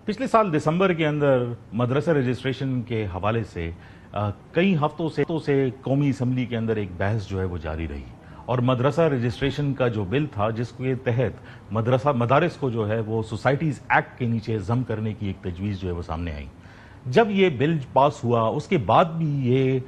پچھلے سال دسمبر کے اندر مدرسہ رجسٹریشن کے حوالے سے کئی ہفتوں سے قومی اسمبلی کے اندر ایک بحث جو ہے وہ جاری رہی، اور مدرسہ رجسٹریشن کا جو بل تھا جس کے تحت مدارس کو جو ہے وہ سوسائٹیز ایکٹ کے نیچے ضم کرنے کی ایک تجویز جو ہے وہ سامنے آئی۔ جب یہ بل پاس ہوا اس کے بعد بھی یہ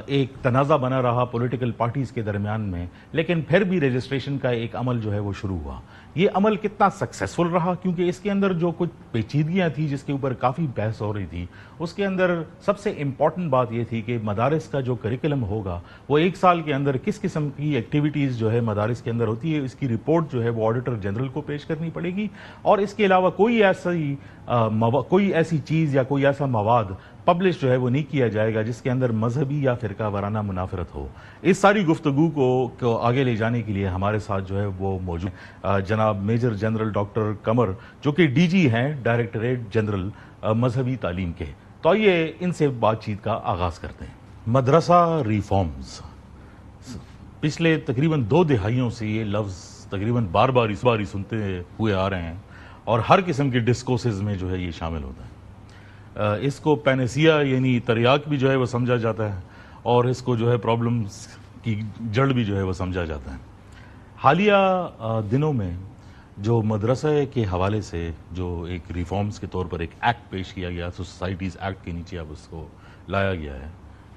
ایک تنازع بنا رہا پولیٹیکل پارٹیز کے درمیان میں، لیکن پھر بھی رجسٹریشن کا ایک عمل جو ہے وہ شروع ہوا۔ یہ عمل کتنا سکسیسفل رہا، کیونکہ اس کے اندر جو کچھ پیچیدگیاں تھیں جس کے اوپر کافی بحث ہو رہی تھی، اس کے اندر سب سے امپورٹنٹ بات یہ تھی کہ مدارس کا جو کریکلم ہوگا وہ ایک سال کے اندر کس قسم کی ایکٹیویٹیز جو ہے مدارس کے اندر ہوتی ہے، اس کی رپورٹ جو ہے وہ آڈیٹر جنرل کو پیش کرنی پڑے گی، اور اس کے علاوہ کوئی ایسی چیز یا کوئی ایسا مواد پبلش جو ہے وہ نہیں کیا جائے گا جس کے اندر مذہبی یا فرقہ وارانہ منافرت ہو۔ اس ساری گفتگو کو آگے لے جانے کے لیے ہمارے ساتھ جو ہے وہ موجود جناب میجر جنرل ڈاکٹر قمر، جو کہ ڈی جی ہیں ڈائریکٹریٹ جنرل مذہبی تعلیم کے۔ تو آئیے ان سے بات چیت کا آغاز کرتے ہیں۔ مدرسہ ریفارمز، پچھلے تقریباً 2 دہائیوں سے یہ لفظ تقریباً بار بار سنتے ہوئے آ رہے ہیں، اور ہر قسم کے ڈسکورسز میں جو ہے یہ شامل ہوتا ہے۔ اس کو پینیسیا یعنی تریاک بھی جو ہے وہ سمجھا جاتا ہے، اور اس کو جو ہے پرابلمز کی جڑ بھی جو ہے وہ سمجھا جاتا ہے۔ حالیہ دنوں میں جو مدرسہ کے حوالے سے جو ایک ریفارمز کے طور پر ایک ایکٹ پیش کیا گیا، سوسائٹیز ایکٹ کے نیچے اب اس کو لایا گیا ہے،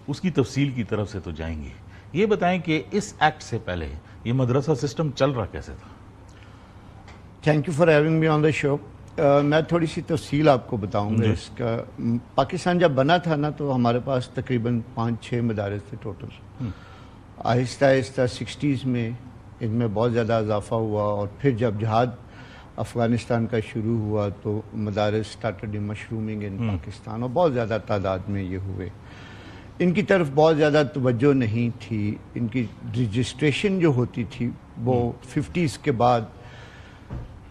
اس کی تفصیل کی طرف سے تو جائیں گے۔ یہ بتائیں کہ اس ایکٹ سے پہلے یہ مدرسہ سسٹم چل رہا کیسے تھا؟ Thank you for having me on the show. میں تھوڑی سی تفصیل آپ کو بتاؤں گا اس کا۔ پاکستان جب بنا تھا نا تو ہمارے پاس تقریباً 5-6 مدارس تھے ٹوٹل۔ آہستہ آہستہ 60s میں ان میں بہت زیادہ اضافہ ہوا، اور پھر جب جہاد افغانستان کا شروع ہوا تو مدارس اسٹارٹڈ مشرومنگ ان پاکستان، اور بہت زیادہ تعداد میں یہ ہوئے۔ ان کی طرف بہت زیادہ توجہ نہیں تھی۔ ان کی رجسٹریشن جو ہوتی تھی وہ 50s کے بعد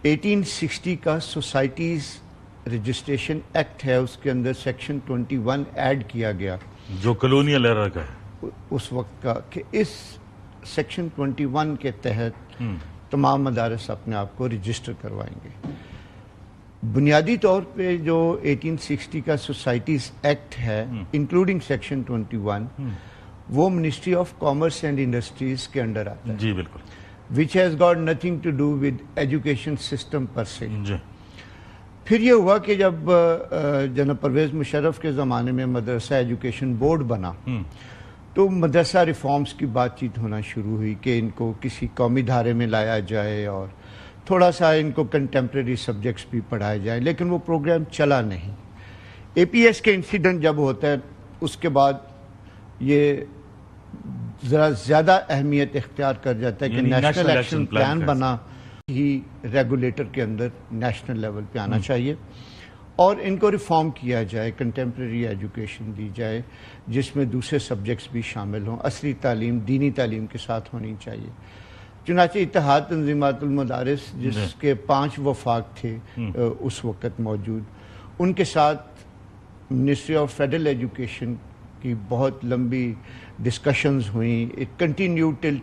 1860 کا سوسائٹیز رجسٹریشن ایکٹ ہے، اس کے اندر سیکشن 21 ایڈ کیا گیا، جو کلونیل ایرا کا ہے اس وقت کا، کہ اس سیکشن 21 کے تحت تمام مدارس اپنے آپ کو رجسٹر کروائیں گے۔ بنیادی طور پہ جو 1860 کا سوسائٹیز ایکٹ ہے انکلوڈنگ سیکشن 21، وہ ministry of commerce and industries کے انڈر آتا ہے، جی بالکل، which has got nothing to do with education system per se۔ جی۔ پھر یہ ہوا کہ جب جناب پرویز مشرف کے زمانے میں مدرسہ ایجوکیشن بورڈ بنا تو مدرسہ ریفارمز کی بات چیت ہونا شروع ہوئی کہ ان کو کسی قومی دھارے میں لایا جائے اور تھوڑا سا ان کو کنٹمپریری سبجیکٹس بھی پڑھائے جائیں، لیکن وہ پروگرام چلا نہیں۔ اے پی ایس کے انسیڈنٹ جب ہوتا ہے اس کے بعد یہ ذرا زیادہ اہمیت اختیار کر جاتا ہے کہ نیشنل ایکشن پلان بنا ہی ریگولیٹر کے اندر نیشنل لیول پہ آنا چاہیے، اور ان کو ریفارم کیا جائے، کنٹمپریری ایجوکیشن دی جائے جس میں دوسرے سبجیکٹس بھی شامل ہوں، اصلی تعلیم دینی تعلیم کے ساتھ ہونی چاہیے۔ چنانچہ اتحاد تنظیمات المدارس جس کے 5 وفاق تھے اس وقت موجود، ان کے ساتھ منسٹری آف فیڈرل ایجوکیشن کی بہت لمبی ڈسکشنز ہوئیں۔ اٹ کنٹینیو ٹل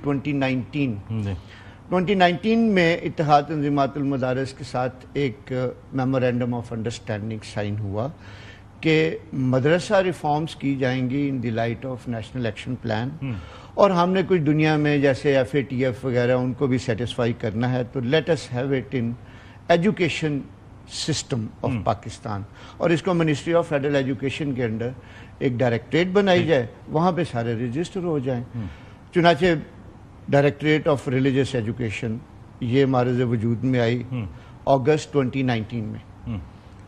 2019 میں اتحاد تنظیمات المدارس کے ساتھ ایک میمورینڈم آف انڈرسٹینڈنگ سائن ہوا کہ مدرسہ ریفارمز کی جائیں گی in the light of national action plan, اور ہم نے کچھ دنیا میں جیسے FATF وغیرہ ان کو بھی سیٹسفائی کرنا ہے، تو let us have it in education system of Pakistan, اور اس کو منسٹری آف فیڈرل ایجوکیشن کے انڈر ایک ڈائریکٹریٹ بنائی جائے، وہاں پہ سارے رجسٹر ہو جائیں۔ چنانچہ ڈائریکٹریٹ آف ریلیجس ایجوکیشن یہ معرض وجود میں آئی اگست 2019 میں،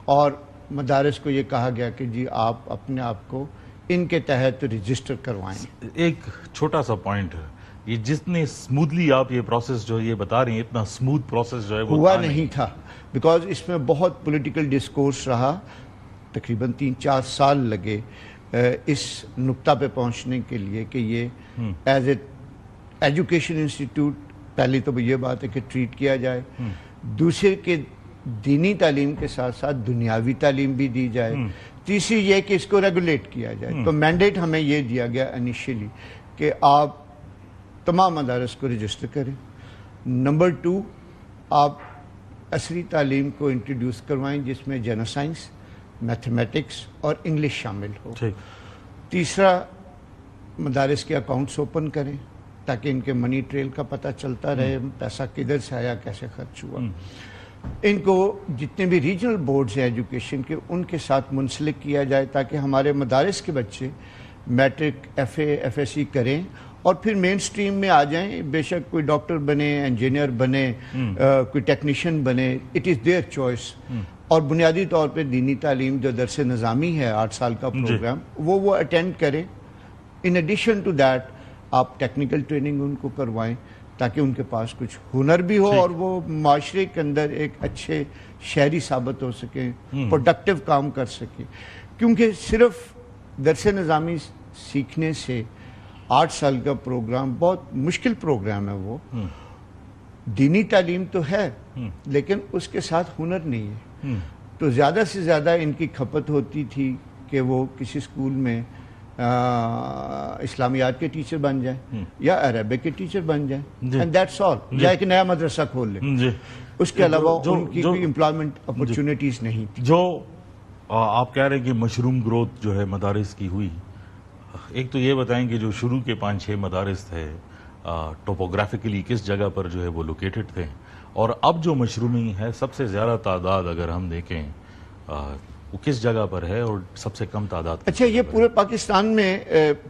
اور مدارس کو یہ کہا گیا کہ جی آپ اپنے آپ کو ان کے تحت رجسٹر کروائیں۔ ایک چھوٹا سا پوائنٹ ہے، یہ جتنے اسموتھلی آپ یہ پروسیس جو یہ بتا رہے ہیں، اتنا اسموتھ پروسیس جو ہے وہ ہوا نہیں تھا، بیکاز اس میں بہت پولیٹیکل ڈسکورس رہا، تقریباً 3-4 سال لگے اس نقطہ پہ پہنچنے کے لیے کہ یہ ایز اے ایجوکیشن انسٹیٹیوٹ پہلی تو یہ بات ہے کہ ٹریٹ کیا جائے، دوسرے کہ دینی تعلیم کے ساتھ ساتھ دنیاوی تعلیم بھی دی جائے، تیسری یہ کہ اس کو ریگولیٹ کیا جائے۔ تو مینڈیٹ ہمیں یہ دیا گیا انیشیلی کہ آپ تمام مدارس کو رجسٹر کریں۔ نمبر 2، آپ عصری تعلیم کو انٹروڈیوس کروائیں جس میں جنرل سائنس، میتھمیٹکس اور انگلش شامل ہو۔ تیسرا، مدارس کے اکاؤنٹس اوپن کریں تاکہ ان کے منی ٹریل کا پتہ چلتا رہے، پیسہ کدھر سے آیا، کیسے خرچ ہوا۔ ان کو جتنے بھی ریجنل بورڈز ہیں ایجوکیشن کے، ان کے ساتھ منسلک کیا جائے تاکہ ہمارے مدارس کے بچے matric, F A, F S C کریں اور پھر مین سٹریم میں آ جائیں۔ بے شک کوئی ڈاکٹر بنے، انجینئر بنے، کوئی ٹیکنیشین بنے، اٹ از دیئر چوائس۔ اور بنیادی طور پہ دینی تعلیم جو درس نظامی ہے 8 سال کا پروگرام، وہ اٹینڈ کریں۔ ان ایڈیشن ٹو دیٹ آپ ٹیکنیکل ٹریننگ ان کو کروائیں تاکہ ان کے پاس کچھ ہنر بھی ہو اور وہ معاشرے کے اندر ایک اچھے شہری ثابت ہو سکیں، پروڈکٹیو کام کر سکیں۔ کیونکہ صرف درس نظامی سیکھنے سے 8 سال کا پروگرام بہت مشکل پروگرام ہے۔ وہ دینی تعلیم تو ہے لیکن اس کے ساتھ ہنر نہیں ہے۔ تو زیادہ سے زیادہ ان کی کھپت ہوتی تھی کہ وہ کسی اسکول میں اسلامیات کے ٹیچر بن جائیں یا عربک کے ٹیچر بن جائیں، اینڈ دیٹس آل، یا ایک نیا مدرسہ کھول لیں۔ اس کے علاوہ ان کی کوئی امپلائمنٹ اپرچونٹیز نہیں تھی۔ جو آپ کہہ رہے ہیں کہ مشروم گروتھ جو ہے مدارس کی ہوئی، ایک تو یہ بتائیں کہ جو شروع کے 5-6 مدارس تھے ٹوپوگرافیکلی کس جگہ پر جو ہے وہ لوکیٹڈ تھے، اور اب جو مشرومی ہے سب سے زیادہ تعداد اگر ہم دیکھیں وہ کس جگہ پر ہے اور سب سے کم تعداد؟ اچھا، یہ پورے پاکستان میں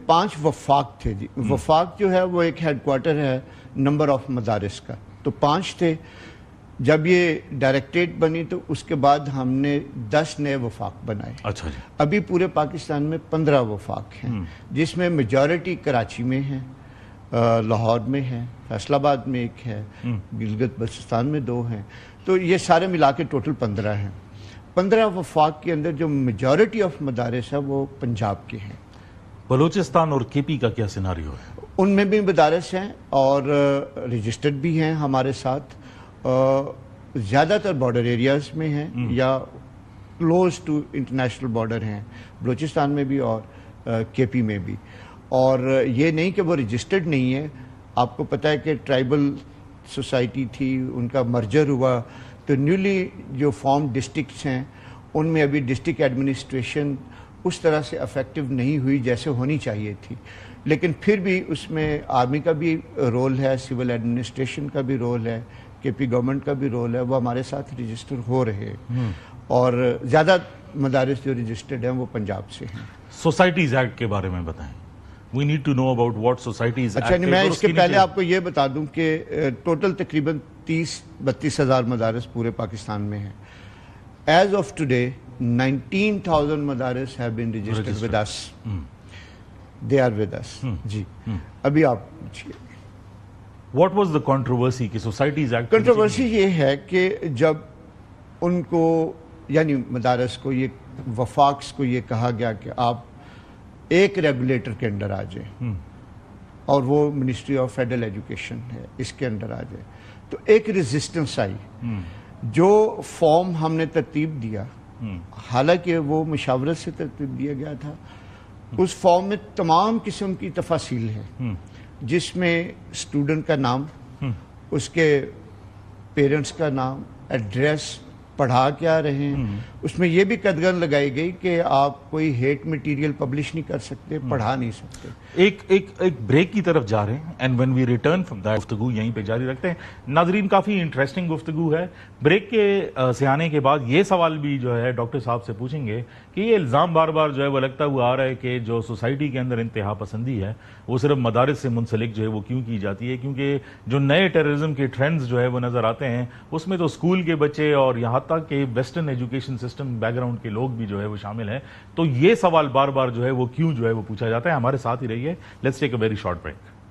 5 وفاق تھے جی۔ وفاق جو ہے وہ ایک ہیڈ کوارٹر ہے نمبر آف مدارس کا، تو 5 تھے۔ جب یہ ڈائریکٹریٹ بنی تو اس کے بعد ہم نے 10 نئے وفاق بنائے۔ اچھا جی۔ ابھی پورے پاکستان میں 15 وفاق ہیں، جس میں میجورٹی کراچی میں ہیں، لاہور میں ہے، فیصل آباد میں ایک ہے، گلگت بلتستان میں 2 ہیں، تو یہ سارے ملا کے ٹوٹل 15 ہیں۔ 15 وفاق کے اندر جو میجورٹی آف مدارس ہے وہ پنجاب کے ہیں۔ بلوچستان اور کے پی کا کیا سیناریو ہے؟ ان میں بھی مدارس ہیں اور رجسٹرڈ بھی ہیں ہمارے ساتھ، زیادہ تر بارڈر ایریاز میں ہیں یا کلوز ٹو انٹرنیشنل بارڈر ہیں، بلوچستان میں بھی اور کے پی میں بھی۔ اور یہ نہیں کہ وہ رجسٹرڈ نہیں ہے، آپ کو پتہ ہے کہ ٹرائبل سوسائٹی تھی، ان کا مرجر ہوا، تو نیولی جو فارم ڈسٹرکٹس ہیں ان میں ابھی ڈسٹرکٹ ایڈمنسٹریشن اس طرح سے افیکٹو نہیں ہوئی جیسے ہونی چاہیے تھی، لیکن پھر بھی اس میں آرمی کا بھی رول ہے، سول ایڈمنسٹریشن کا بھی رول ہے، کے پی گورنمنٹ کا بھی رول ہے، وہ ہمارے ساتھ رجسٹر ہو رہے ہیں، اور زیادہ مدارس جو رجسٹرڈ ہیں وہ پنجاب سے ہیں۔ سوسائٹیز ایکٹ کے بارے میں بتائیں۔ We need to know about what societies act. اچھا، میں اس کے پہلے آپ کو یہ بتا دوں کہ ٹوٹل تقریباً 30-32 ہزار مدارس پورے پاکستان میں ہیں۔ ایز آف ٹوڈے 19,000 مدارس have been registered with us. They are with us. جی، ابھی آپ پوچھیے۔ What was the controversy کہ societies act؟ کنٹروورسی یہ ہے کہ جب ان کو یعنی مدارس کو، یہ وفاقس کو یہ کہا گیا کہ آپ ایک ریگولیٹر کے انڈر آ جائیں، اور وہ منسٹری آف فیڈرل ایجوکیشن ہے، اس کے انڈر آ جائیں، تو ایک ریزسٹنس آئی۔ جو فارم ہم نے ترتیب دیا، حالانکہ وہ مشاورت سے ترتیب دیا گیا تھا، اس فارم میں تمام قسم کی تفاصیل ہیں، جس میں اسٹوڈنٹ کا نام، اس کے پیرنٹس کا نام، ایڈریس، پڑھا کیا رہے ہیں، اس میں یہ بھی قدغن لگائی گئی کہ آپ کوئی ہیٹ میٹیریل پبلش نہیں کر سکتے، پڑھا نہیں سکتے۔ ایک بریک کی طرف جا رہے ہیں، and when we return from that گفتگو یہیں پہ جاری رکھتے ہیں۔ ناظرین، کافی انٹرسٹنگ گفتگو ہے۔ بریک کے سے آنے کے بعد یہ سوال بھی جو ہے ڈاکٹر صاحب سے پوچھیں گے کہ یہ الزام بار بار جو ہے وہ لگتا ہوا آ رہا ہے کہ جو سوسائٹی کے اندر انتہا پسندی ہے وہ صرف مدارس سے منسلک جو ہے وہ کیوں کی جاتی ہے، کیونکہ جو نئے ٹیررزم کے ٹرینڈز جو ہے وہ نظر آتے ہیں اس میں تو اسکول کے بچے اور یہاں تک کہ western education system back ground کے لوگ بھی جو ہے وہ شامل ہیں۔ تو یہ سوال بار بار جو ہے وہ کیوں جو ہے وہ پوچھا جاتا ہے۔ ہمارے ساتھ ہی رہیے، let's take a very short break.